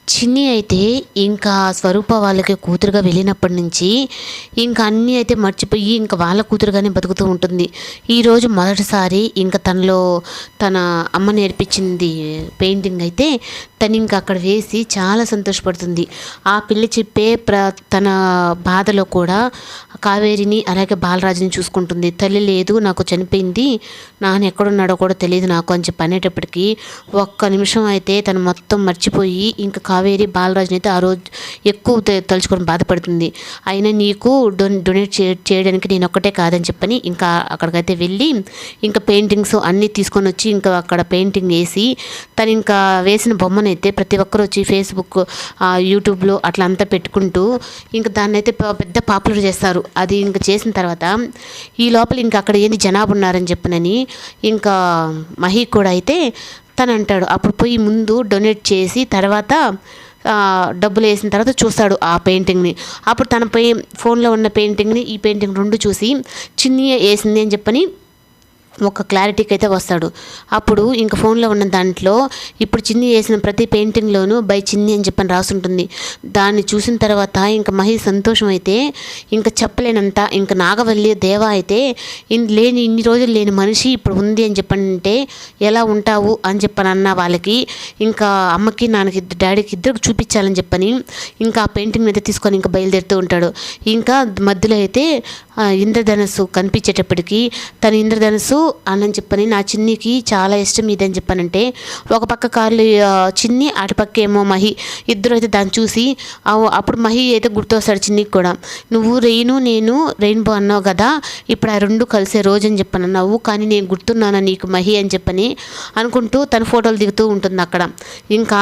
చిన్ని అయితే ఇంకా స్వరూప వాళ్ళకి కూతురుగా వెళ్ళినప్పటి నుంచి ఇంకా అన్నీ అయితే మర్చిపోయి ఇంకా వాళ్ళ కూతురుగానే బతుకుతూ ఉంటుంది. ఈరోజు మొదటిసారి ఇంకా తన అమ్మ నేర్పించింది పెయింటింగ్ అయితే తను ఇంకా అక్కడ వేసి చాలా సంతోషపడుతుంది. ఆ పిల్ల చెప్పే తన బాధలో కూడా కావేరిని అలాగే బాలరాజుని చూసుకుంటుంది. తల్లి లేదు, నాకు చనిపోయింది, నాన్న ఎక్కడున్నాడో కూడా తెలియదు నాకు అని చెప్పి అనేటప్పటికీ ఒక్క నిమిషం అయితే తను మొత్తం మర్చిపోయి ఇంకా కావేరి బాలరాజుని అయితే ఆ రోజు ఎక్కువ తలుచుకొని బాధపడుతుంది. అయినా నీకు డొనేట్ చేయడానికి నేను ఒక్కటే కాదని చెప్పని ఇంకా అక్కడికైతే వెళ్ళి ఇంకా పెయింటింగ్స్ అన్నీ తీసుకొని వచ్చి ఇంకా అక్కడ పెయింటింగ్ వేసి తను ఇంకా వేసిన బొమ్మనైతే ప్రతి ఒక్కరు వచ్చి ఫేస్బుక్ యూట్యూబ్లో అట్లా అంతా పెట్టుకుంటూ ఇంకా దాన్ని అయితే పెద్ద పాపులర్ చేస్తారు. అది ఇంకా చేసిన తర్వాత ఈ లోపల ఇంకా అక్కడ ఏంది జనాభా ఉన్నారని చెప్పనని ఇంకా మహి కూడా అయితే తను అంటాడు. అప్పుడు పోయి ముందు డొనేట్ చేసి తర్వాత డబ్బులు వేసిన తర్వాత చూస్తాడు ఆ పెయింటింగ్ని. అప్పుడు తన ఫోన్లో ఉన్న పెయింటింగ్ని ఈ పెయింటింగ్ రెండు చూసి చిన్ని వేసింది అని చెప్పని ఒక క్లారిటీకి అయితే వస్తాడు. అప్పుడు ఇంకా ఫోన్లో ఉన్న దాంట్లో ఇప్పుడు చిన్ని వేసిన ప్రతి పెయింటింగ్లోనూ బై చిన్ని అని చెప్పని రాసుంటుంది. దాన్ని చూసిన తర్వాత ఇంకా మహి సంతోషం అయితే ఇంకా చెప్పలేనంత. ఇంకా నాగవల్లి దేవ అయితే ఇన్ని రోజులు లేని మనిషి ఇప్పుడు ఉంది అని చెప్పంటే ఎలా ఉంటావు అని చెప్పని అన్న వాళ్ళకి ఇంకా అమ్మకి నాన్నకి డాడీకి ఇద్దరికి చూపించాలని చెప్పని ఇంకా ఆ పెయింటింగ్ అయితే తీసుకొని ఇంకా బయలుదేరుతూ ఉంటాడు. ఇంకా మధ్యలో అయితే ఇంద్రధనస్సు కనిపించేటప్పటికి తన ఇంద్రధనస్సు అని చెప్పని నా చిన్నికి చాలా ఇష్టం ఇదని చెప్పానంటే ఒక పక్క కార్లు చిన్ని అటుపక్క ఏమో మహి ఇద్దరు అయితే దాన్ని చూసి అప్పుడు మహి అయితే గుర్తొస్తాడు చిన్నికి కూడా. నువ్వు నేను రెయిన్బో అన్నావు కదా, ఇప్పుడు ఆ రెండు కలిసే రోజు అని చెప్పని అన్నావు, కానీ నేను గుర్తున్నాను నీకు మహి అని చెప్పని అనుకుంటూ తన ఫోటోలు దిగుతూ ఉంటుంది అక్కడ. ఇంకా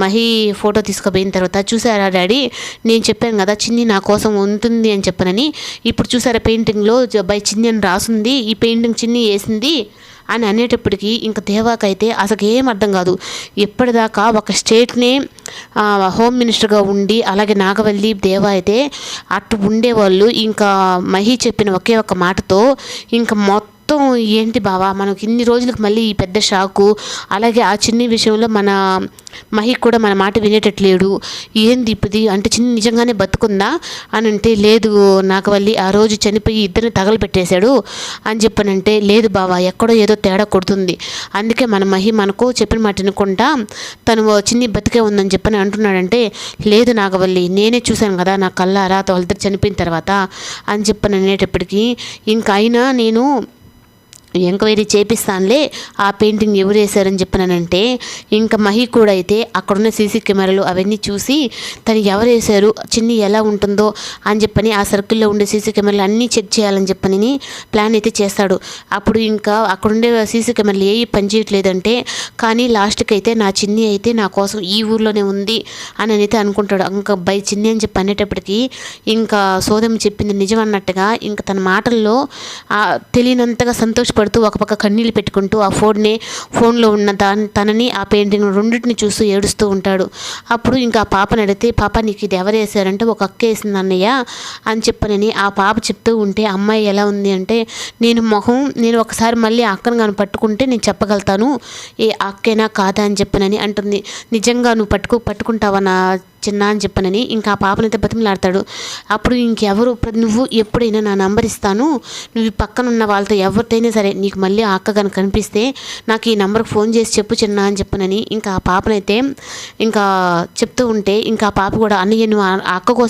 మహి ఫోటో తీసుకుపోయిన తర్వాత చూసారా డాడీ, నేను చెప్పాను కదా చిన్ని నా కోసం ఉంటుంది అని చెప్పనని, ఇప్పుడు చూసారా పెయింటింగ్లో బై చిన్ని అని రాసుంది, ఈ పెయింటింగ్ చిన్ని వేసింది అని అనేటప్పటికీ ఇంకా దేవాకైతే అసలు ఏం అర్థం కాదు. ఎప్పటిదాకా ఒక స్టేట్నే హోమ్ మినిస్టర్గా ఉండి అలాగే నాగవల్లి దేవా అయితే అటు ఉండేవాళ్ళు. ఇంకా మహి చెప్పిన ఒకే ఒక మాటతో ఇంకా మొత్తం ఏంటి బావా మనకి ఇన్ని రోజులకు మళ్ళీ ఈ పెద్ద షాకు, అలాగే ఆ చిన్ని విషయంలో మన మహి కూడా మన మాట వినేటట్లేడు, ఏంది ఇప్పుడు అంటే చిన్ని నిజంగానే బతుకుందా అని అంటే లేదు నాగవల్లి ఆ రోజు చనిపోయి ఇద్దరిని తగలబెట్టేశాడు అని చెప్పనంటే లేదు బావా ఎక్కడో ఏదో తేడా కొడుతుంది, అందుకే మన మహి మనకు చెప్పిన మాట వినకుండా తను చిన్ని బతికే ఉందని చెప్పని అంటున్నాడంటే లేదు నాగవల్లి నేనే చూశాను కదా నా కళ్ళారా వాళ్ళిద్దరు చనిపోయిన తర్వాత అని చెప్పని అనేటప్పటికీ ఇంకా అయినా నేను ఎంక్వైరీ చేపిస్తానులే ఆ పెయింటింగ్ ఎవరు వేశారని చెప్పినానంటే ఇంకా మహి కూడా అయితే అక్కడున్న సీసీ కెమెరాలు అవన్నీ చూసి తను ఎవరు వేశారు చిన్ని ఎలా ఉంటుందో అని చెప్పని ఆ సర్కిల్లో ఉండే సీసీ కెమెరాలు అన్నీ చెక్ చేయాలని చెప్పని ప్లాన్ అయితే చేస్తాడు. అప్పుడు ఇంకా అక్కడుండే సీసీ కెమెరాలు ఏ పనిచేయట్లేదంటే కానీ లాస్ట్కి అయితే నా చిన్ని అయితే నా కోసం ఈ ఊర్లోనే ఉంది అని అయితే అనుకుంటాడు. ఇంకా బై చిన్ని అని చెప్పి అనేటప్పటికీ ఇంకా సోదం చెప్పింది నిజం అన్నట్టుగా ఇంకా తన మాటల్లో తెలియనంతగా సంతోషపడుతూ ఒక పక్క కన్నీళ్ళు పెట్టుకుంటూ ఆ ఫోన్లో ఉన్న తనని ఆ పెయింటింగ్ రెండింటిని చూస్తూ ఏడుస్తూ ఉంటాడు. అప్పుడు ఇంకా ఆ పాపని అడిగితే పాప నీకు ఇది ఎవరు వేశారంటే ఒక అక్క వేసింది అన్నయ్య అని చెప్పనని ఆ పాప చెప్తూ ఉంటే అమ్మాయి ఎలా ఉంది అంటే నేను ఒకసారి మళ్ళీ ఆ అక్కను కానీ పట్టుకుంటే నేను చెప్పగలుగుతాను ఏ అక్కేనా కాదా అని చెప్పనని అంటుంది. నిజంగా నువ్వు పట్టుకుంటావా నా చిన్న అని చెప్పనని ఇంకా ఆ పాపనైతే బతిమలాడతాడు. అప్పుడు ఇంకెవరు నువ్వు ఎప్పుడైనా నా నంబర్ ఇస్తాను, నువ్వు పక్కన ఉన్న వాళ్ళతో ఎవరితోనే సరే నీకు మళ్ళీ ఆ అక్క కనుక కనిపిస్తే నాకు ఈ నెంబర్కి ఫోన్ చేసి చెప్పు చిన్న అని చెప్పనని ఇంకా ఆ పాపనైతే ఇంకా చెప్తూ ఉంటే ఇంకా ఆ పాప కూడా అన్నయ్య నువ్వు ఆ అక్క కోసం